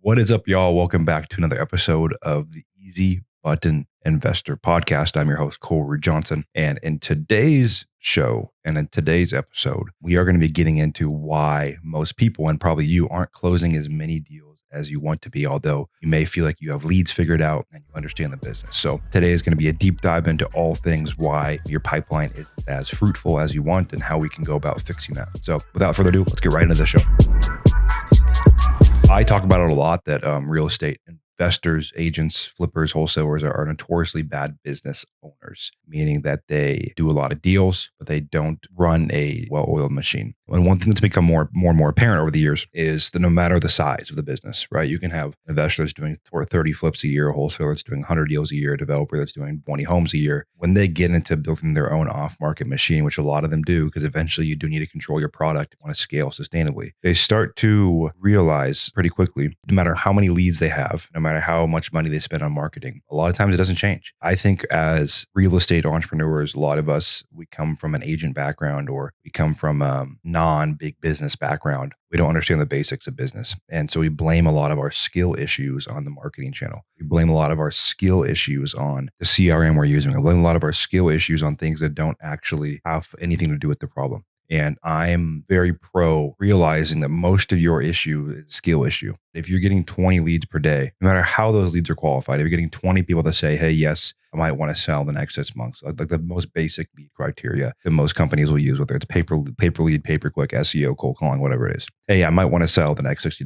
What is up, y'all? Welcome back to another episode of the Easy Button Investor Podcast. I'm your host, Ruud-Johnson. And in today's show and in today's episode, we are going to be getting into why most people, and probably you, aren't closing as many deals as you want to be, although you may feel like you have leads figured out and you understand the business. So today is going to be a deep dive into all things why your pipeline is as fruitful as you want and how we can go about fixing that. So without further ado, let's get right into the show. I talk about it a lot that real estate investors, agents, flippers, wholesalers are notoriously bad business owners, meaning that they do a lot of deals, but they don't run a well-oiled machine. And one thing that's become more and more apparent over the years is that no matter the size of the business, right? You can have an investor that's doing 30 flips a year, a wholesaler that's doing 100 deals a year, a developer that's doing 20 homes a year. When they get into building their own off-market machine, which a lot of them do, because eventually you do need to control your product if you want to scale sustainably, they start to realize pretty quickly, no matter how many leads they have, no matter how much money they spend on marketing, a lot of times it doesn't change. I think as real estate entrepreneurs, a lot of us, we come from an agent background or we come from a non-big business background. We don't understand the basics of business. And so we blame a lot of our skill issues on the marketing channel. We blame a lot of our skill issues on the CRM we're using. We blame a lot of our skill issues on things that don't actually have anything to do with the problem. And I'm very pro realizing that most of your issue is a skill issue. If you're getting 20 leads per day, no matter how those leads are qualified, if you're getting 20 people that say, hey, yes, I might want to sell the next 6 months, like the most basic lead criteria that most companies will use, whether it's pay-per lead, pay-per-click, SEO, cold calling, whatever it is. Hey, I might want to sell the next 6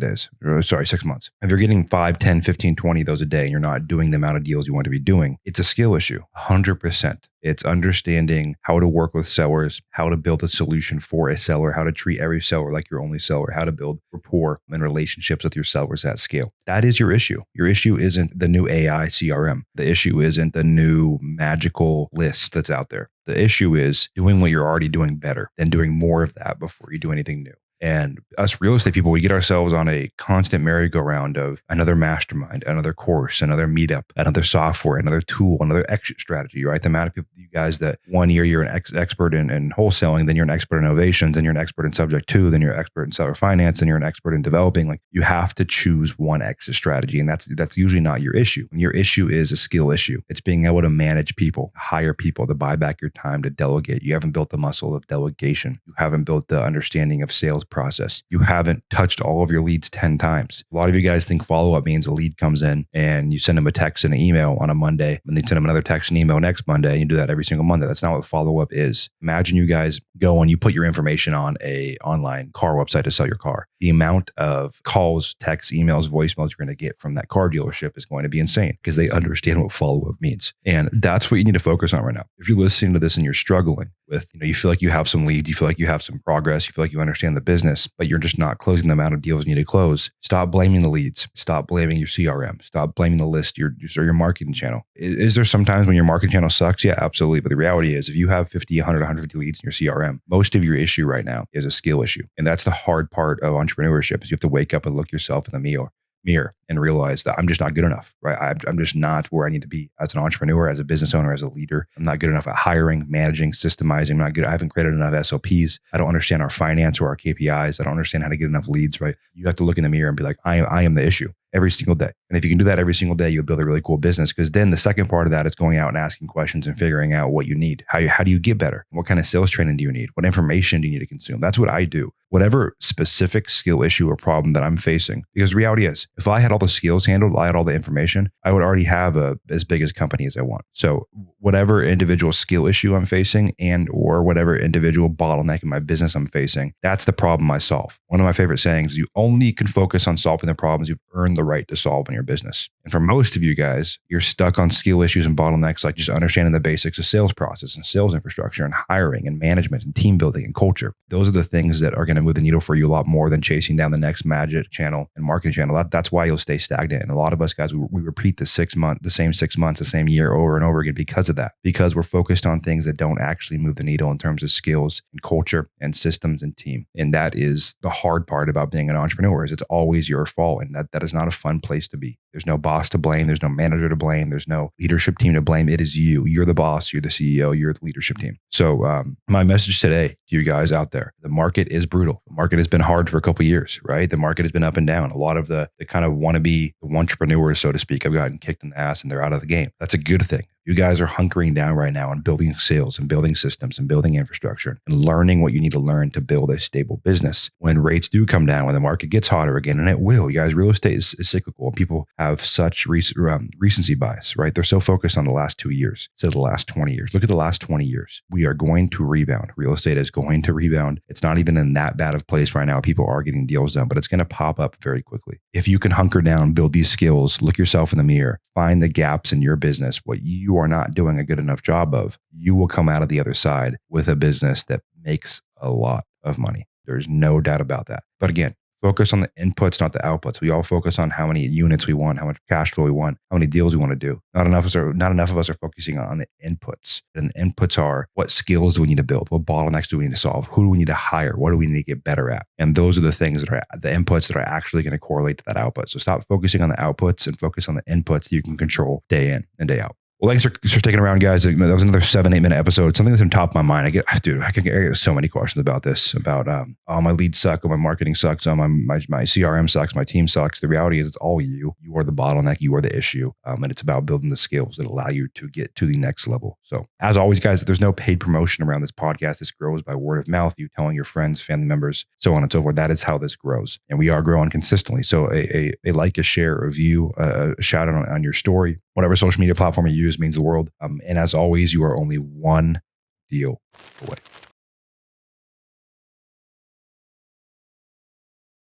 months. If you're getting 5, 10, 15, 20 of those a day, and you're not doing the amount of deals you want to be doing, it's a skill issue, 100%. It's understanding how to work with sellers, how to build a solution for a seller, how to treat every seller like your only seller, how to build rapport and relationships with your sellers at scale. That is your issue. Your issue isn't the new AI CRM. The issue isn't the new magical list that's out there. The issue is doing what you're already doing better and doing more of that before you do anything new. And us real estate people, we get ourselves on a constant merry-go-round of another mastermind, another course, another meetup, another software, another tool, another exit strategy, right? The amount of people, you guys that 1 year you're an expert in wholesaling, then you're an expert in innovations, then you're an expert in subject to, then you're an expert in seller finance, and you're an expert in developing. Like, you have to choose one exit strategy. And that's usually not your issue. Your issue is a skill issue. It's being able to manage people, hire people, to buy back your time, to delegate. You haven't built the muscle of delegation. You haven't built the understanding of sales process. You haven't touched all of your leads 10 times. A lot of you guys think follow-up means a lead comes in and you send them a text and an email on a Monday, and then send them another text and email next Monday, and you do that every single Monday. That's not what follow-up is. Imagine you guys go and you put your information on a online car website to sell your car. The amount of calls, texts, emails, voicemails you're going to get from that car dealership is going to be insane because they understand what follow-up means. And that's what you need to focus on right now. If you're listening to this and you're struggling with, you feel like you have some leads, you feel like you have some progress, you feel like you understand the business, but you're just not closing the amount of deals you need to close, stop blaming the leads. Stop blaming your CRM. Stop blaming the list, your marketing channel. Is there sometimes when your marketing channel sucks? Yeah, absolutely. But the reality is, if you have 50, 100, 150 leads in your CRM, most of your issue right now is a skill issue. And that's the hard part of entrepreneurship, is you have to wake up and look yourself in the mirror and realize that I'm just not good enough, right? I'm just not where I need to be as an entrepreneur, as a business owner, as a leader. I'm not good enough at hiring, managing, systemizing. I'm not good. I haven't created enough SOPs. I don't understand our finance or our KPIs. I don't understand how to get enough leads, right? You have to look in the mirror and be like, I am the issue every single day. And if you can do that every single day, you'll build a really cool business, because then the second part of that is going out and asking questions and figuring out what you need. How do you get better? What kind of sales training do you need? What information do you need to consume? That's what I do. Whatever specific skill issue or problem that I'm facing, because the reality is, if I had all the skills handled, I had all the information, I would already have as big as company as I want. So whatever individual skill issue I'm facing or whatever individual bottleneck in my business I'm facing, that's the problem I solve. One of my favorite sayings, you only can focus on solving the problems you've earned the right to solve in your business. And for most of you guys, you're stuck on skill issues and bottlenecks, like just understanding the basics of sales process and sales infrastructure and hiring and management and team building and culture. Those are the things that are going to move the needle for you a lot more than chasing down the next magic channel and marketing channel. That's why you'll stay stagnant. And a lot of us guys, we repeat the same 6 months, the same year over and over again because of that, because we're focused on things that don't actually move the needle in terms of skills and culture and systems and team. And that is the hard part about being an entrepreneur, is it's always your fault. And that is not a fun place to be. be. There's no boss to blame. There's no manager to blame. There's no leadership team to blame. It is you. You're the boss. You're the CEO. You're the leadership team. So my message today to you guys out there, the market is brutal. The market has been hard for a couple of years, right? The market has been up and down. A lot of the kind of wannabe entrepreneurs, so to speak, have gotten kicked in the ass and they're out of the game. That's a good thing. You guys are hunkering down right now on building sales and building systems and building infrastructure and learning what you need to learn to build a stable business. When rates do come down, when the market gets hotter again, and it will, you guys, real estate is cyclical. People have such recency bias, right? They're so focused on the last 2 years instead of the last 20 years. Look at the last 20 years. We are going to rebound. Real estate is going to rebound. It's not even in that bad of place right now. People are getting deals done, but it's going to pop up very quickly. If you can hunker down, build these skills, look yourself in the mirror, find the gaps in your business, what you are not doing a good enough job of, you will come out of the other side with a business that makes a lot of money. There's no doubt about that. But again, focus on the inputs, not the outputs. We all focus on how many units we want, how much cash flow we want, how many deals we want to do. Not enough of us are focusing on the inputs. And the inputs are, what skills do we need to build? What bottlenecks do we need to solve? Who do we need to hire? What do we need to get better at? And those are the things that are the inputs that are actually going to correlate to that output. So stop focusing on the outputs and focus on the inputs that you can control day in and day out. Well, thanks for sticking around, guys. That was another 7-8 minute episode. Something that's on top of my mind. I get so many questions about this, about, oh, my leads suck, or my marketing sucks, oh, my CRM sucks, my team sucks. The reality is it's all you. You are the bottleneck. You are the issue. And it's about building the skills that allow you to get to the next level. So as always, guys, there's no paid promotion around this podcast. This grows by word of mouth, you telling your friends, family members, so on and so forth. That is how this grows. And we are growing consistently. So a like, a share, a view, a shout out on your story, whatever social media platform you use means the world. And as always, you are only one deal away.